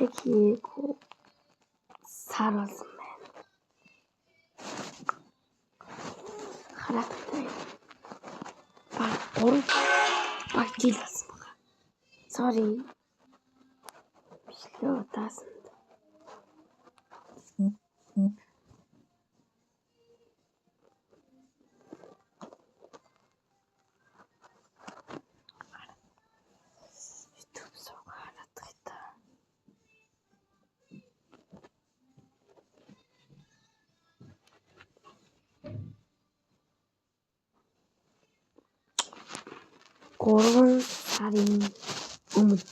бичлэг хийгээгүй сар болсон байна. Хараатай. Баг жил болсон байна. Sorry. Бичлэгээ удаасан. Гурван сарын өмнө.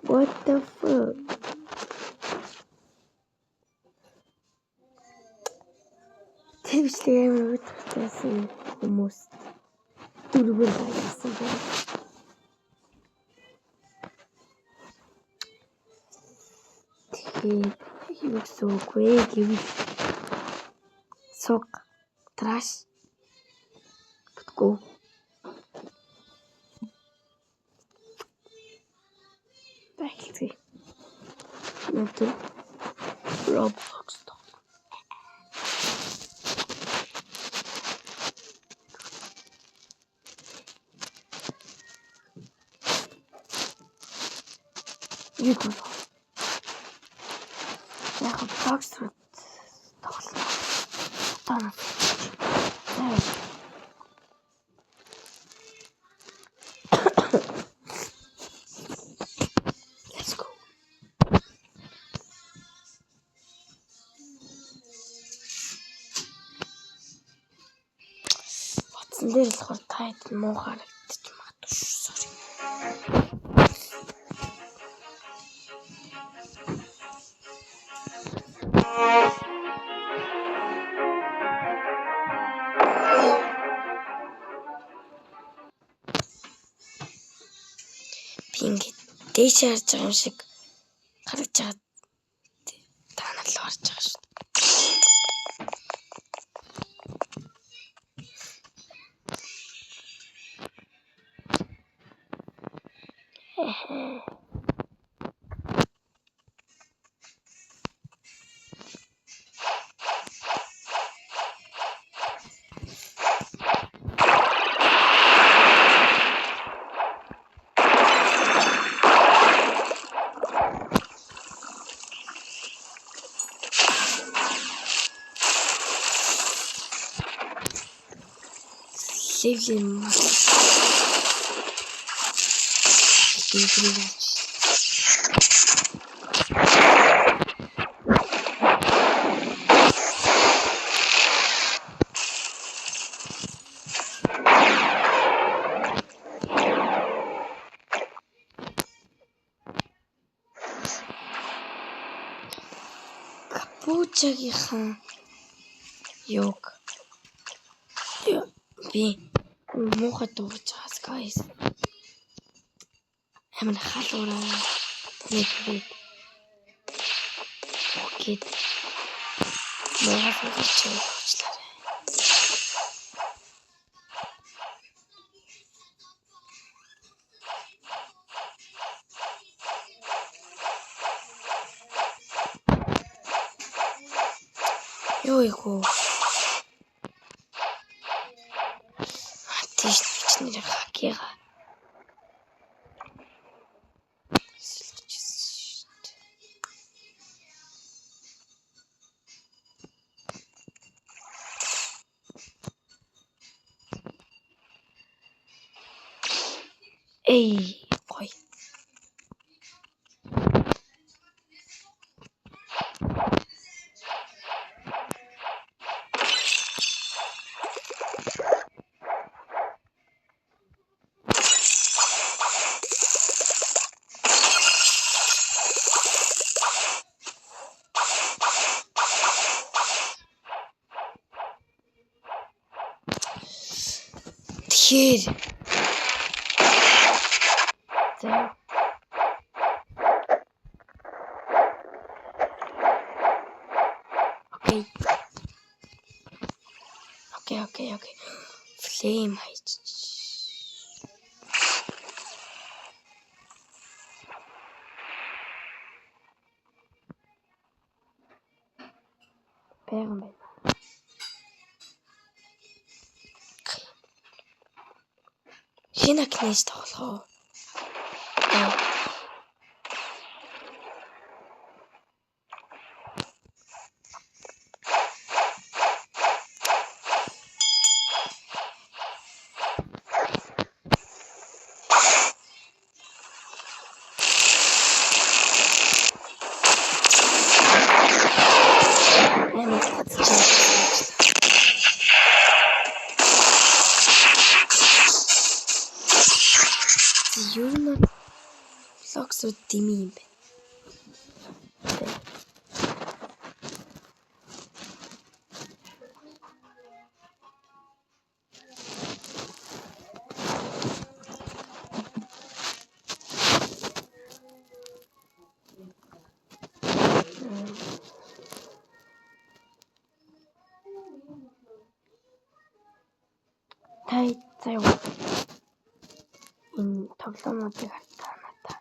What the fuck? Тэвчлэг амар утгатайсан хүмүүс дөрвөр байсан байна. Тэгээд юусоогүй гэвэл сог траш бүтгөө. Бэлтгэе. Надад Roblox тоо. YouTube. Яг Roblox тоглоно. Таа. Let's go. Батсан дээр л хор тайт муу харагдчих магадгүй шүү. Sorry. Ингээд дээш харж байгаа юм шиг харагдаж байгаа. Та нар л харж байгаа шүү. Левлин. Капучагийнхаа юг би муухай дуугаж байгаас guys. Амар халуураа тэгээд окей. Муухай дуугаж. Йоо. Тийш бичнэр хакига. Эй, гой. Тэгэхээр за окей. Flame хайч. 1 Байган байна. Шинэ акнэж тоглох уу? Юу нэг локсууд дими юм бэ? Тай заяа. Энэ тоглоомуудыг хартаа надаа.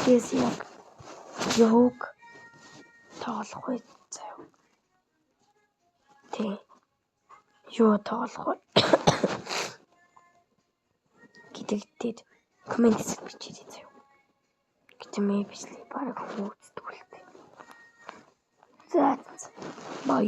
Энэс яг юуг тоглох вэ заяа. Тэ. Юу тоглох вэ? Гэдэгтээ комент хийсэж бичээрэй заяа. Гэтэмээ бичлээ баг хүмүүст үлдээ. За бай.